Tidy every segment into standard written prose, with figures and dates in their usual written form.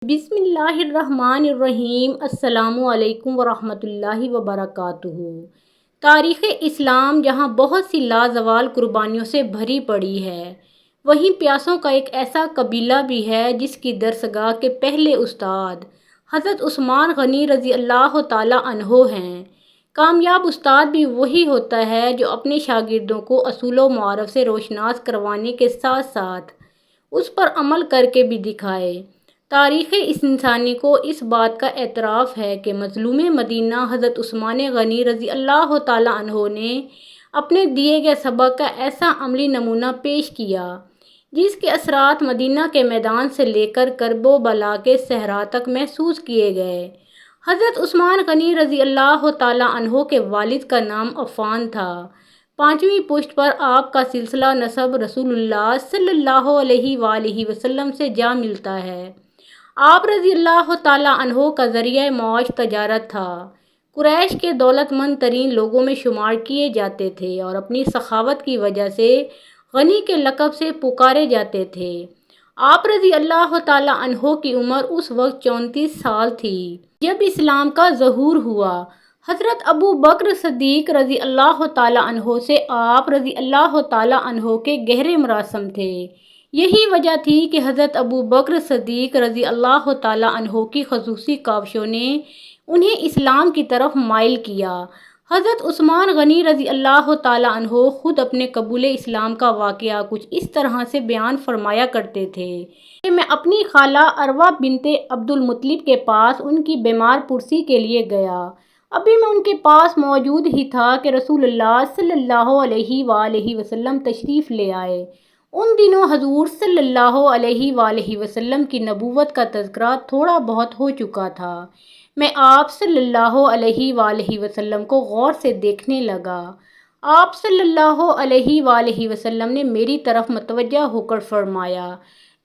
بسم اللہ الرحمن الرحیم۔ السلام علیکم ورحمۃ اللہ وبرکاتہ۔ تاریخ اسلام جہاں بہت سی لازوال قربانیوں سے بھری پڑی ہے، وہیں پیاسوں کا ایک ایسا قبیلہ بھی ہے جس کی درسگاہ کے پہلے استاد حضرت عثمان غنی رضی اللہ تعالیٰ عنہ ہیں۔ کامیاب استاد بھی وہی ہوتا ہے جو اپنے شاگردوں کو اصول و معارف سے روشناس کروانے کے ساتھ ساتھ اس پر عمل کر کے بھی دکھائے۔ تاریخ انسانی کو اس بات کا اعتراف ہے کہ مظلوم مدینہ حضرت عثمان غنی رضی اللہ تعالیٰ عنہ نے اپنے دیے گئے سبق کا ایسا عملی نمونہ پیش کیا جس کے اثرات مدینہ کے میدان سے لے کر کرب و بلا کے صحرا تک محسوس کیے گئے۔ حضرت عثمان غنی رضی اللہ تعالیٰ عنہ کے والد کا نام عفان تھا۔ 5ویں پشت پر آپ کا سلسلہ نسب رسول اللہ صلی اللہ علیہ وآلہ وسلم سے جا ملتا ہے۔ آپ رضی اللہ تعالیٰ عنہ کا ذریعہ معاش تجارت تھا۔ قریش کے دولت مند ترین لوگوں میں شمار کیے جاتے تھے اور اپنی سخاوت کی وجہ سے غنی کے لقب سے پکارے جاتے تھے۔ آپ رضی اللہ تعالیٰ عنہ کی عمر اس وقت 34 سال تھی جب اسلام کا ظہور ہوا۔ حضرت ابو بکر صدیق رضی اللہ تعالیٰ عنہ سے آپ رضی اللہ تعالیٰ عنہ کے گہرے مراسم تھے۔ یہی وجہ تھی کہ حضرت ابو بکر صدیق رضی اللہ تعالیٰ عنہ کی خصوصی کاوشوں نے انہیں اسلام کی طرف مائل کیا۔ حضرت عثمان غنی رضی اللہ تعالیٰ عنہ خود اپنے قبول اسلام کا واقعہ کچھ اس طرح سے بیان فرمایا کرتے تھے کہ میں اپنی خالہ عروہ بنت عبد المطلب کے پاس ان کی بیمار پرسی کے لیے گیا۔ ابھی میں ان کے پاس موجود ہی تھا کہ رسول اللہ صلی اللہ علیہ وآلہ وسلم تشریف لے آئے۔ ان دنوں حضور صلی اللہ علیہ وآلہ وسلم کی نبوت کا تذکرہ تھوڑا بہت ہو چکا تھا۔ میں آپ صلی اللہ علیہ وآلہ وسلم کو غور سے دیکھنے لگا۔ آپ صلی اللہ علیہ وآلہ وسلم نے میری طرف متوجہ ہو کر فرمایا،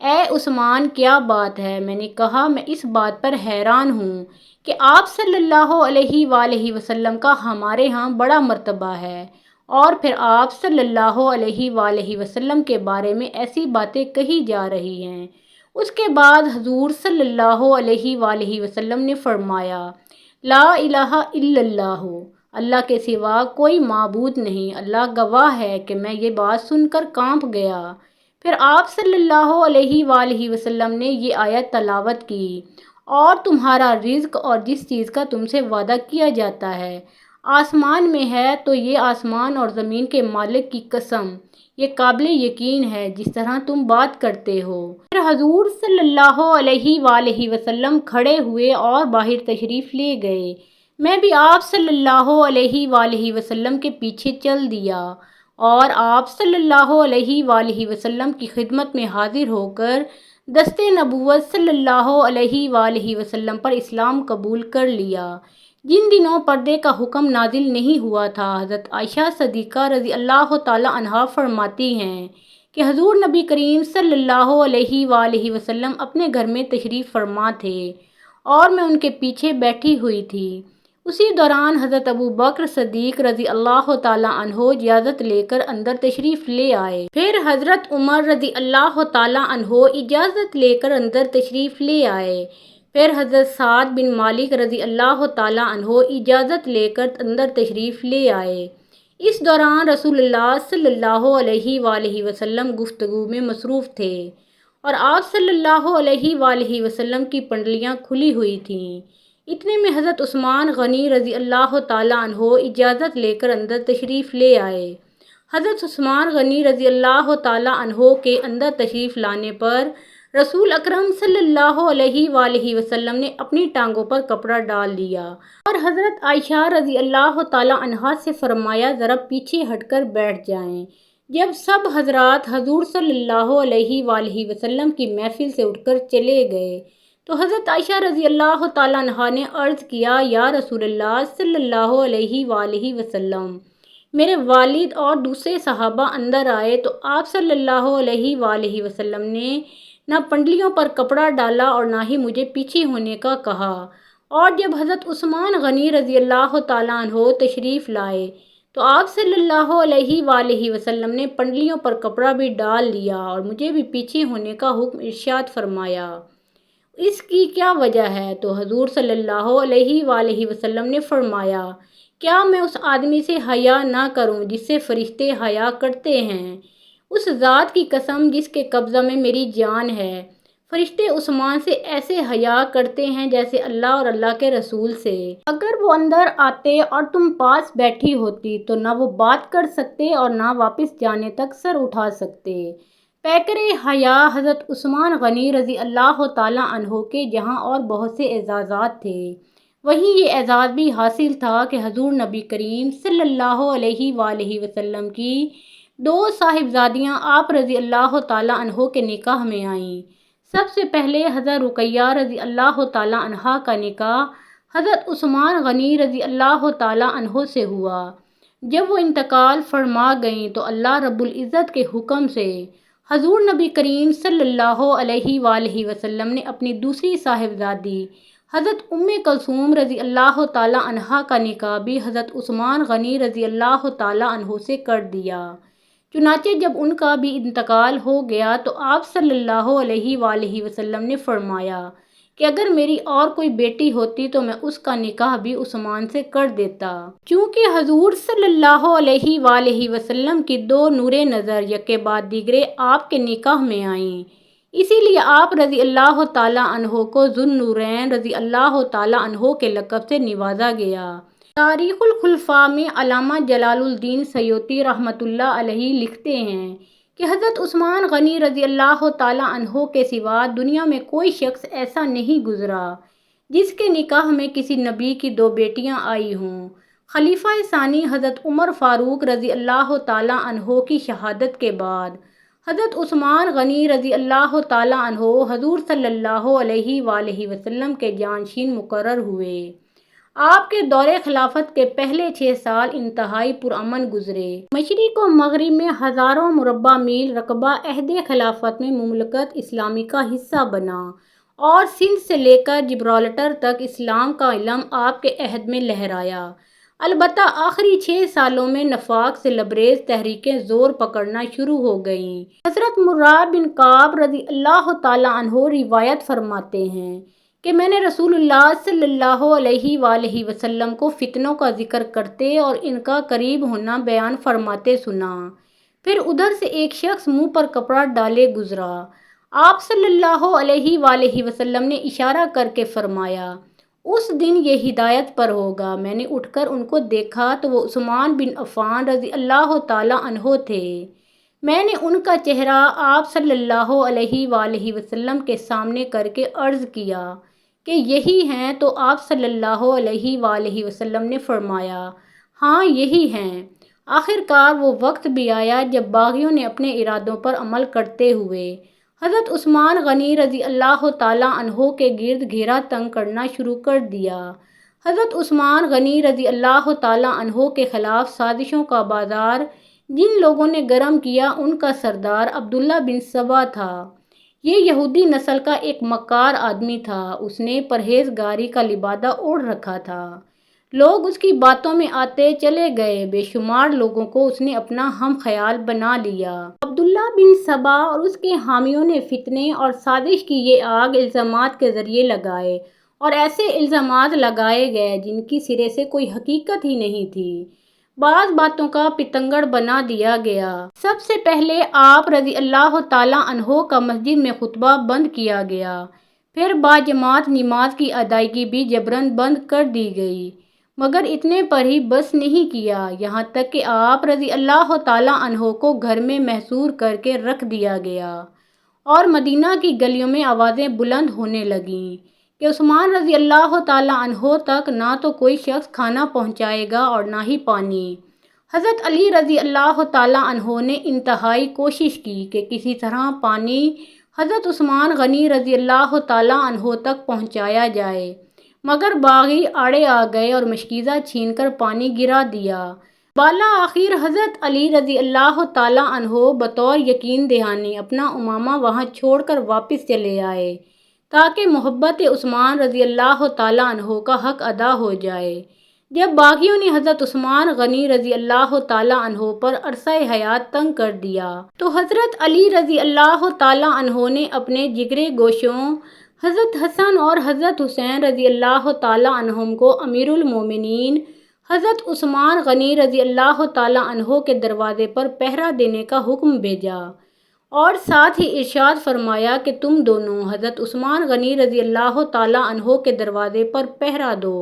اے عثمان، کیا بات ہے؟ میں نے کہا، میں اس بات پر حیران ہوں کہ آپ صلی اللہ علیہ وآلہ وسلم کا ہمارے ہاں بڑا مرتبہ ہے، اور پھر آپ صلی اللہ علیہ وآلہ وسلم کے بارے میں ایسی باتیں کہی جا رہی ہیں۔ اس کے بعد حضور صلی اللہ علیہ وآلہ وسلم نے فرمایا، لا الہ الا اللہ، اللہ کے سوا کوئی معبود نہیں۔ اللہ گواہ ہے کہ میں یہ بات سن کر کانپ گیا۔ پھر آپ صلی اللہ علیہ وآلہ وسلم نے یہ آیت تلاوت کی، اور تمہارا رزق اور جس چیز کا تم سے وعدہ کیا جاتا ہے آسمان میں ہے، تو یہ آسمان اور زمین کے مالک کی قسم، یہ قابل یقین ہے جس طرح تم بات کرتے ہو۔ پھر حضور صلی اللہ علیہ وآلہ وسلم کھڑے ہوئے اور باہر تشریف لے گئے۔ میں بھی آپ صلی اللہ علیہ وآلہ وسلم کے پیچھے چل دیا اور آپ صلی اللہ علیہ وآلہ وسلم کی خدمت میں حاضر ہو کر دست نبوت صلی اللہ علیہ وآلہ وسلم پر اسلام قبول کر لیا۔ جن دنوں پردے کا حکم نازل نہیں ہوا تھا، حضرت عائشہ صدیقہ رضی اللہ تعالیٰ عنہا فرماتی ہیں کہ حضور نبی کریم صلی اللہ علیہ وآلہ وسلم اپنے گھر میں تشریف فرما تھے اور میں ان کے پیچھے بیٹھی ہوئی تھی۔ اسی دوران حضرت ابو بکر صدیق رضی اللہ تعالیٰ عنہ اجازت لے کر اندر تشریف لے آئے۔ پھر حضرت عمر رضی اللہ تعالیٰ عنہ اجازت لے کر اندر تشریف لے آئے۔ پھر حضرت سعد بن مالک رضی اللہ تعالیٰ عنہ اجازت لے کر اندر تشریف لے آئے۔ اس دوران رسول اللہ صلی اللہ علیہ وآلہ وسلم گفتگو میں مصروف تھے اور آپ صلی اللہ علیہ وآلہ وسلم کی پنڈلیاں کھلی ہوئی تھیں۔ اتنے میں حضرت عثمان غنی رضی اللہ تعالیٰ عنہ اجازت لے کر اندر تشریف لے آئے۔ حضرت عثمان غنی رضی اللہ تعالیٰ عنہ کے اندر تشریف لانے پر رسول اکرم صلی اللہ علیہ وآلہ وسلم نے اپنی ٹانگوں پر کپڑا ڈال دیا اور حضرت عائشہ رضی اللہ تعالیٰ عنہا سے فرمایا، ذرا پیچھے ہٹ کر بیٹھ جائیں۔ جب سب حضرات حضور صلی اللہ علیہ وآلہ وسلم کی محفل سے اٹھ کر چلے گئے تو حضرت عائشہ رضی اللہ تعالیٰ عنہا نے عرض کیا، یا رسول اللہ صلی اللہ علیہ وآلہ وسلم، میرے والد اور دوسرے صحابہ اندر آئے تو آپ صلی اللہ علیہ وآلہ وسلم نے نہ پنڈلیوں پر کپڑا ڈالا اور نہ ہی مجھے پیچھے ہونے کا کہا، اور جب حضرت عثمان غنی رضی اللہ تعالیٰ عنہ تشریف لائے تو آپ صلی اللہ علیہ وآلہ وسلم نے پنڈلیوں پر کپڑا بھی ڈال لیا اور مجھے بھی پیچھے ہونے کا حکم ارشاد فرمایا۔ اس کی کیا وجہ ہے؟ تو حضور صلی اللہ علیہ وآلہ وسلم نے فرمایا، کیا میں اس آدمی سے حیا نہ کروں جس سے فرشتے حیا کرتے ہیں؟ اس ذات کی قسم جس کے قبضہ میں میری جان ہے، فرشتے عثمان سے ایسے حیا کرتے ہیں جیسے اللہ اور اللہ کے رسول سے۔ اگر وہ اندر آتے اور تم پاس بیٹھی ہوتی تو نہ وہ بات کر سکتے اور نہ واپس جانے تک سر اٹھا سکتے۔ پیکر حیا حضرت عثمان غنی رضی اللہ تعالیٰ عنہ کے جہاں اور بہت سے اعزازات تھے، وہیں یہ اعزاز بھی حاصل تھا کہ حضور نبی کریم صلی اللہ علیہ وآلہ وسلم کی دو صاحبزادیاں آپ رضی اللہ تعالیٰ عنہ کے نکاح میں آئیں۔ سب سے پہلے حضرت رقیہ رضی اللہ تعالیٰ عنہا کا نکاح حضرت عثمان غنی رضی اللہ تعالیٰ عنہ سے ہوا۔ جب وہ انتقال فرما گئیں تو اللہ رب العزت کے حکم سے حضور نبی کریم صلی اللہ علیہ وآلہ وسلم نے اپنی دوسری صاحبزادی حضرت ام کلثوم رضی اللہ تعالیٰ عنہا کا نکاح بھی حضرت عثمان غنی رضی اللہ تعالیٰ عنہ سے کر دیا۔ چنانچہ جب ان کا بھی انتقال ہو گیا تو آپ صلی اللہ علیہ وآلہ وسلم نے فرمایا کہ اگر میری اور کوئی بیٹی ہوتی تو میں اس کا نکاح بھی عثمان سے کر دیتا۔ چونکہ حضور صلی اللہ علیہ وآلہ وسلم کی دو نور نظر یکے بعد دیگرے آپ کے نکاح میں آئیں، اسی لیے آپ رضی اللہ تعالیٰ عنہ کو ذو النورین رضی اللہ تعالیٰ عنہ کے لقب سے نوازا گیا۔ تاریخ الخلفاء میں علامہ جلال الدین سیوطی رحمۃ اللہ علیہ لکھتے ہیں کہ حضرت عثمان غنی رضی اللہ تعالیٰ عنہ کے سوا دنیا میں کوئی شخص ایسا نہیں گزرا جس کے نکاح میں کسی نبی کی دو بیٹیاں آئی ہوں۔ خلیفہ ثانی حضرت عمر فاروق رضی اللہ تعالیٰ عنہ کی شہادت کے بعد حضرت عثمان غنی رضی اللہ تعالیٰ عنہ حضور صلی اللہ علیہ وآلہ وسلم کے جانشین مقرر ہوئے۔ آپ کے دور خلافت کے پہلے 6 سال انتہائی پرامن گزرے۔ مشرق و مغرب میں ہزاروں مربع میل رقبہ عہد خلافت میں مملکت اسلامی کا حصہ بنا اور سندھ سے لے کر جبرالٹر تک اسلام کا علم آپ کے عہد میں لہرایا۔ البتہ آخری 6 سالوں میں نفاق سے لبریز تحریکیں زور پکڑنا شروع ہو گئیں۔ حضرت مراد بن کعب رضی اللہ تعالیٰ عنہ روایت فرماتے ہیں کہ میں نے رسول اللہ صلی اللہ علیہ وآلہ وسلم کو فتنوں کا ذکر کرتے اور ان کا قریب ہونا بیان فرماتے سنا۔ پھر ادھر سے ایک شخص منہ پر کپڑا ڈالے گزرا۔ آپ صلی اللہ علیہ وآلہ وسلم نے اشارہ کر کے فرمایا، اس دن یہ ہدایت پر ہوگا۔ میں نے اٹھ کر ان کو دیکھا تو وہ عثمان بن عفان رضی اللہ تعالیٰ عنہ تھے۔ میں نے ان کا چہرہ آپ صلی اللہ علیہ وآلہ وسلم کے سامنے کر کے عرض کیا کہ یہی ہیں؟ تو آپ صلی اللہ علیہ وآلہ وسلم نے فرمایا، ہاں یہی ہیں۔ آخر کار وہ وقت بھی آیا جب باغیوں نے اپنے ارادوں پر عمل کرتے ہوئے حضرت عثمان غنی رضی اللہ تعالیٰ عنہ کے گرد گھیرا تنگ کرنا شروع کر دیا۔ حضرت عثمان غنی رضی اللہ تعالیٰ عنہ کے خلاف سازشوں کا بازار جن لوگوں نے گرم کیا ان کا سردار عبداللہ بن سبا تھا۔ یہ یہودی نسل کا ایک مکار آدمی تھا۔ اس نے پرہیزگاری کا لبادہ اوڑھ رکھا تھا۔ لوگ اس کی باتوں میں آتے چلے گئے۔ بے شمار لوگوں کو اس نے اپنا ہم خیال بنا لیا۔ عبداللہ بن سبا اور اس کے حامیوں نے فتنے اور سازش کی یہ آگ الزامات کے ذریعے لگائے اور ایسے الزامات لگائے گئے جن کی سرے سے کوئی حقیقت ہی نہیں تھی۔ بعض باتوں کا پتنگڑ بنا دیا گیا۔ سب سے پہلے آپ رضی اللہ تعالیٰ عنہ کا مسجد میں خطبہ بند کیا گیا، پھر باجماعت نماز کی ادائیگی بھی جبراً بند کر دی گئی، مگر اتنے پر ہی بس نہیں کیا، یہاں تک کہ آپ رضی اللہ تعالیٰ عنہ کو گھر میں محصور کر کے رکھ دیا گیا اور مدینہ کی گلیوں میں آوازیں بلند ہونے لگیں کہ عثمان رضی اللہ تعالیٰ عنہ تک نہ تو کوئی شخص کھانا پہنچائے گا اور نہ ہی پانی۔ حضرت علی رضی اللہ تعالیٰ عنہ نے انتہائی کوشش کی کہ کسی طرح پانی حضرت عثمان غنی رضی اللہ تعالیٰ عنہ تک پہنچایا جائے، مگر باغی آڑے آ گئے اور مشکیزہ چھین کر پانی گرا دیا۔ بالآخر حضرت علی رضی اللہ تعالیٰ عنہ بطور یقین دہانی اپنا امامہ وہاں چھوڑ کر واپس چلے آئے تاکہ محبت عثمان رضی اللہ تعالیٰ عنہ کا حق ادا ہو جائے۔ جب باغیوں نے حضرت عثمان غنی رضی اللہ تعالیٰ عنہ پر عرصہ حیات تنگ کر دیا تو حضرت علی رضی اللہ تعالیٰ عنہ نے اپنے جگرے گوشوں حضرت حسن اور حضرت حسین رضی اللہ تعالیٰ عنہم کو امیر المومنین حضرت عثمان غنی رضی اللہ تعالیٰ عنہ کے دروازے پر پہرا دینے کا حکم بھیجا اور ساتھ ہی ارشاد فرمایا کہ تم دونوں حضرت عثمان غنی رضی اللہ تعالیٰ عنہ کے دروازے پر پہرا دو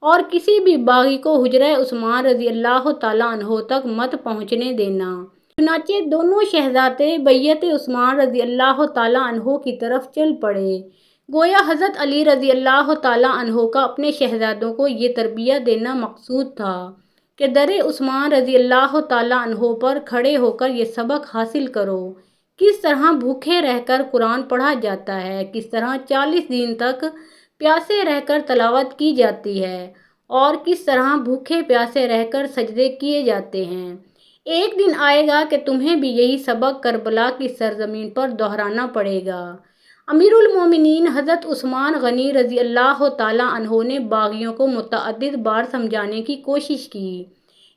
اور کسی بھی باغی کو حجرہ عثمان رضی اللہ تعالیٰ عنہ تک مت پہنچنے دینا۔ چنانچہ دونوں شہزادے بیعت عثمان رضی اللہ تعالیٰ عنہ کی طرف چل پڑے۔ گویا حضرت علی رضی اللہ تعالیٰ عنہ کا اپنے شہزادوں کو یہ تربیت دینا مقصود تھا کہ در عثمان رضی اللہ تعالیٰ عنہ پر کھڑے ہو کر یہ سبق حاصل کرو، کس طرح بھوکے رہ کر قرآن پڑھا جاتا ہے، کس طرح 40 دن تک پیاسے رہ کر تلاوت کی جاتی ہے اور کس طرح بھوکے پیاسے رہ کر سجدے کیے جاتے ہیں۔ ایک دن آئے گا کہ تمہیں بھی یہی سبق کربلا کی سرزمین پر دہرانا پڑے گا۔ امیر المومنین حضرت عثمان غنی رضی اللہ تعالیٰ عنہ نے باغیوں کو متعدد بار سمجھانے کی کوشش کی۔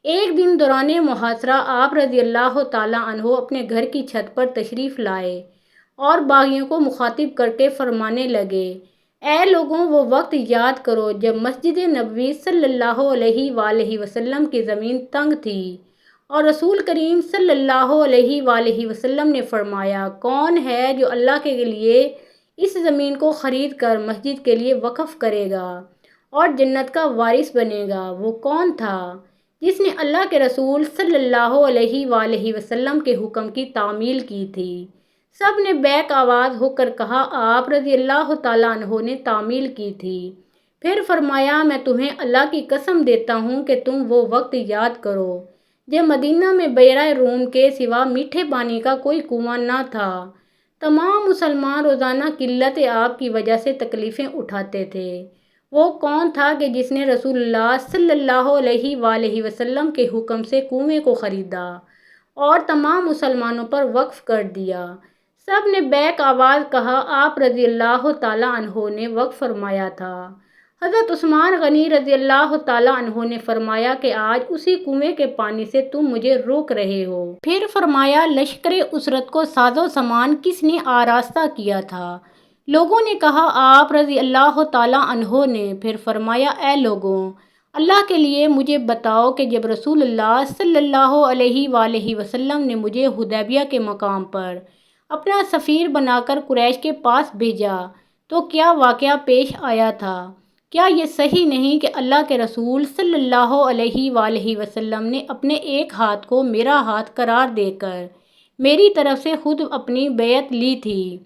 ایک دن دوران محاصرہ آپ رضی اللہ تعالیٰ عنہ اپنے گھر کی چھت پر تشریف لائے اور باغیوں کو مخاطب کر کے فرمانے لگے، اے لوگوں، وہ وقت یاد کرو جب مسجد نبوی صلی اللہ علیہ وآلہ وسلم کی زمین تنگ تھی اور رسول کریم صلی اللہ علیہ وآلہ وسلم نے فرمایا، کون ہے جو اللہ کے لیے اس زمین کو خرید کر مسجد کے لیے وقف کرے گا اور جنت کا وارث بنے گا؟ وہ کون تھا جس نے اللہ کے رسول صلی اللہ علیہ وآلہ وسلم کے حکم کی تعمیل کی تھی؟ سب نے بیک آواز ہو کر کہا، آپ رضی اللہ تعالیٰ عنہ نے تعمیل کی تھی۔ پھر فرمایا، میں تمہیں اللہ کی قسم دیتا ہوں کہ تم وہ وقت یاد کرو جب مدینہ میں بیرہ روم کے سوا میٹھے پانی کا کوئی کنواں نہ تھا۔ تمام مسلمان روزانہ قلت آب کی وجہ سے تکلیفیں اٹھاتے تھے۔ وہ کون تھا کہ جس نے رسول اللہ صلی اللہ علیہ وآلہ وسلم کے حکم سے کنویں کو خریدا اور تمام مسلمانوں پر وقف کر دیا؟ سب نے بیک آواز کہا، آپ رضی اللہ تعالیٰ عنہ نے وقف فرمایا تھا۔ حضرت عثمان غنی رضی اللہ تعالیٰ عنہ نے فرمایا کہ آج اسی کنویں کے پانی سے تم مجھے روک رہے ہو۔ پھر فرمایا، لشکر اسرت کو ساز و سامان کس نے آراستہ کیا تھا؟ لوگوں نے کہا، آپ رضی اللہ تعالیٰ عنہ نے۔ پھر فرمایا، اے لوگوں، اللہ کے لیے مجھے بتاؤ کہ جب رسول اللہ صلی اللہ علیہ وآلہ وسلم نے مجھے حدیبیہ کے مقام پر اپنا سفیر بنا کر قریش کے پاس بھیجا تو کیا واقعہ پیش آیا تھا؟ کیا یہ صحیح نہیں کہ اللہ کے رسول صلی اللہ علیہ وآلہ وسلم نے اپنے ایک ہاتھ کو میرا ہاتھ قرار دے کر میری طرف سے خود اپنی بیعت لی تھی؟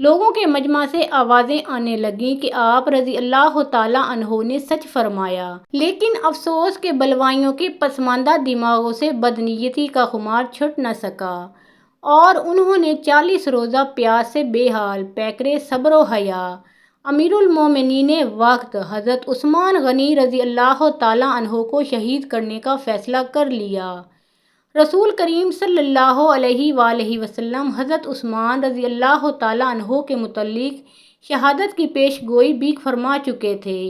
لوگوں کے مجمع سے آوازیں آنے لگیں کہ آپ رضی اللہ تعالیٰ عنہ نے سچ فرمایا، لیکن افسوس کہ بلوائیوں کے پسماندہ دماغوں سے بدنیتی کا خمار چھٹ نہ سکا اور انہوں نے 40 روزہ پیاس سے بے حال پیکرے صبر و حیا امیر المومنین وقت حضرت عثمان غنی رضی اللہ تعالیٰ عنہ کو شہید کرنے کا فیصلہ کر لیا۔ رسول کریم صلی اللہ علیہ وآلہ وسلم حضرت عثمان رضی اللہ تعالیٰ عنہ کے متعلق شہادت کی پیش گوئی بھی فرما چکے تھے۔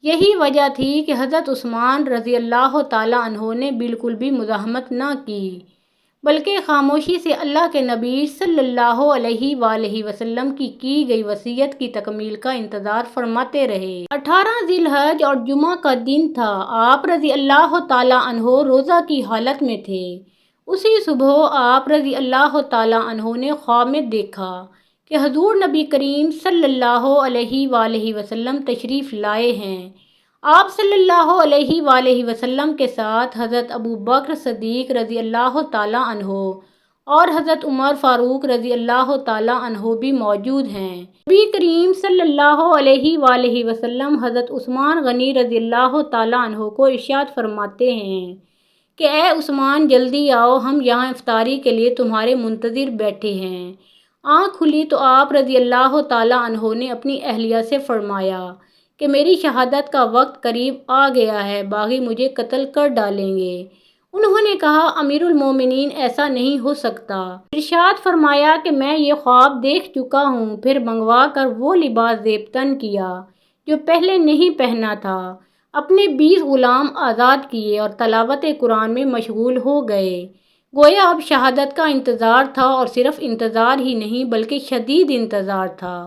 یہی وجہ تھی کہ حضرت عثمان رضی اللہ تعالیٰ عنہ نے بالکل بھی مزاحمت نہ کی، بلکہ خاموشی سے اللہ کے نبی صلی اللہ علیہ وآلہ وسلم کی گئی وصیت کی تکمیل کا انتظار فرماتے رہے۔ 18 ذی الحج اور جمعہ کا دن تھا۔ آپ رضی اللہ تعالیٰ عنہ روزہ کی حالت میں تھے۔ اسی صبح آپ رضی اللہ تعالیٰ عنہ نے خواب میں دیکھا کہ حضور نبی کریم صلی اللہ علیہ وآلہ وسلم تشریف لائے ہیں۔ آپ صلی اللہ علیہ وآلہ وسلم کے ساتھ حضرت ابو بکر صدیق رضی اللہ تعالیٰ عنہ اور حضرت عمر فاروق رضی اللہ تعالیٰ عنہ بھی موجود ہیں۔ نبی کریم صلی اللہ علیہ وآلہ وسلم حضرت عثمان غنی رضی اللہ تعالیٰ عنہ کو ارشاد فرماتے ہیں کہ اے عثمان، جلدی آؤ، ہم یہاں افطاری کے لیے تمہارے منتظر بیٹھے ہیں۔ آنکھ کھلی تو آپ رضی اللہ تعالیٰ عنہ نے اپنی اہلیہ سے فرمایا کہ میری شہادت کا وقت قریب آ گیا ہے، باغی مجھے قتل کر ڈالیں گے۔ انہوں نے کہا، امیر المومنین، ایسا نہیں ہو سکتا۔ ارشاد فرمایا کہ میں یہ خواب دیکھ چکا ہوں۔ پھر منگوا کر وہ لباس زیب تن کیا جو پہلے نہیں پہنا تھا، اپنے 20 غلام آزاد کیے اور تلاوت قرآن میں مشغول ہو گئے۔ گویا اب شہادت کا انتظار تھا، اور صرف انتظار ہی نہیں بلکہ شدید انتظار تھا،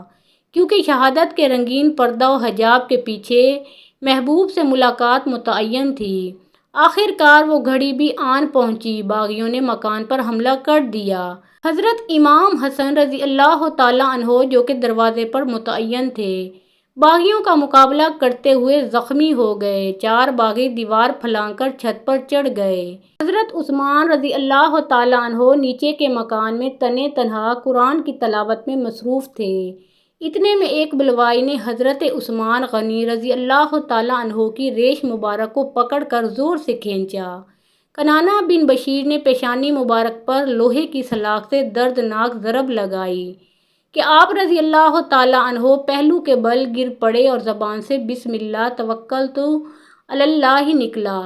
کیونکہ شہادت کے رنگین پردہ و حجاب کے پیچھے محبوب سے ملاقات متعین تھی۔ آخر کار وہ گھڑی بھی آن پہنچی، باغیوں نے مکان پر حملہ کر دیا۔ حضرت امام حسن رضی اللہ تعالیٰ عنہ جو کہ دروازے پر متعین تھے، باغیوں کا مقابلہ کرتے ہوئے زخمی ہو گئے۔ 4 باغی دیوار پھلانگ کر چھت پر چڑھ گئے۔ حضرت عثمان رضی اللہ تعالیٰ عنہ نیچے کے مکان میں تنے تنہا قرآن کی تلاوت میں مصروف تھے۔ اتنے میں ایک بلوائی نے حضرت عثمان غنی رضی اللہ تعالیٰ عنہ کی ریش مبارک کو پکڑ کر زور سے کھینچا۔ کنانہ بن بشیر نے پیشانی مبارک پر لوہے کی سلاخ سے دردناک ضرب لگائی کہ آپ رضی اللہ تعالیٰ عنہ پہلو کے بل گر پڑے اور زبان سے بسم اللہ توکلت علی اللہ نکلا۔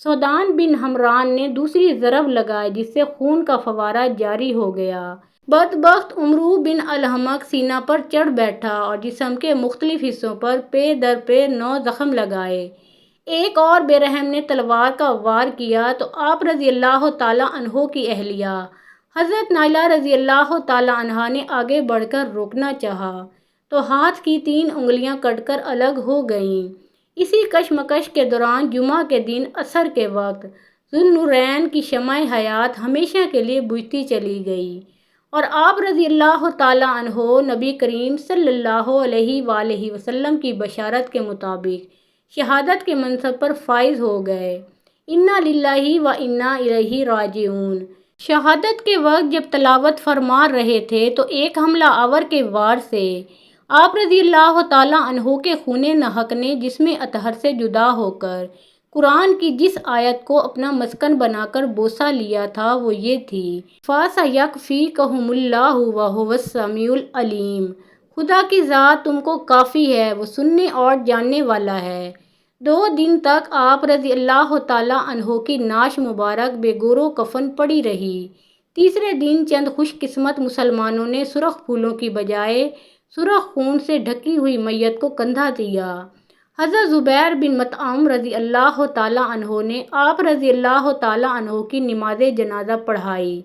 سودان بن حمران نے دوسری ضرب لگائی جس سے خون کا فوارہ جاری ہو گیا۔ بدبخت عمرو بن الحمق سینہ پر چڑھ بیٹھا اور جسم کے مختلف حصوں پر پے در پے 9 زخم لگائے۔ ایک اور بے رحم نے تلوار کا وار کیا تو آپ رضی اللہ تعالیٰ عنہ کی اہلیہ حضرت نائلہ رضی اللہ تعالیٰ عنہا نے آگے بڑھ کر روکنا چاہا تو ہاتھ کی 3 انگلیاں کٹ کر الگ ہو گئیں۔ اسی کشمکش کے دوران جمعہ کے دن عصر کے وقت ذوالنورین کی شمع حیات ہمیشہ کے لیے بجھتی چلی گئی اور آپ رضی اللہ تعالیٰ عنہ نبی کریم صلی اللہ علیہ وآلہ وسلم کی بشارت کے مطابق شہادت کے منصب پر فائز ہو گئے۔ انا للہ و انا الیہ راجعون۔ شہادت کے وقت جب تلاوت فرما رہے تھے تو ایک حملہ آور کے وار سے آپ رضی اللہ تعالیٰ عنہ کے خون نحق نے جسم اطہر سے جدا ہو کر قرآن کی جس آیت کو اپنا مسکن بنا کر بوسہ لیا تھا وہ یہ تھی، فَسَيَكْفِيكَهُمُ اللَّهُ وَهُوَ السَّمِيعُ الْعَلِيمُ۔ خدا کی ذات تم کو کافی ہے، وہ سننے اور جاننے والا ہے۔ 2 دن تک آپ رضی اللہ تعالیٰ عنہ کی نعش مبارک بے گور و کفن پڑی رہی۔ تیسرے دن چند خوش قسمت مسلمانوں نے سرخ پھولوں کی بجائے سرخ خون سے ڈھکی ہوئی میت کو کندھا دیا۔ حضرت زبیر بن مطعم رضی اللہ تعالیٰ عنہ نے آپ رضی اللہ تعالیٰ عنہ کی نماز جنازہ پڑھائی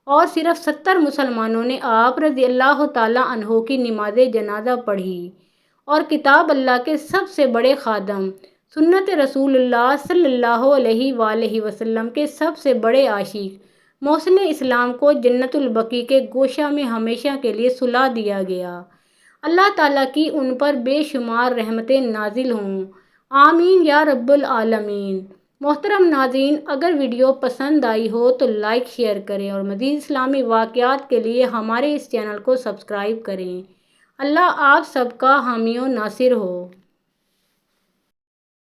اور صرف 70 مسلمانوں نے آپ رضی اللہ تعالیٰ عنہ کی نماز جنازہ پڑھی اور کتاب اللہ کے سب سے بڑے خادم، سنت رسول اللہ صلی اللہ علیہ وآلہ وسلم کے سب سے بڑے عاشق، محسن اسلام کو جنت البقیع کے گوشہ میں ہمیشہ کے لیے سلا دیا گیا۔ اللہ تعالیٰ کی ان پر بے شمار رحمتیں نازل ہوں، آمین یا رب العالمین۔ محترم ناظرین، اگر ویڈیو پسند آئی ہو تو لائک شیئر کریں اور مزید اسلامی واقعات کے لیے ہمارے اس چینل کو سبسکرائب کریں۔ اللہ آپ سب کا حامی و ناصر ہو۔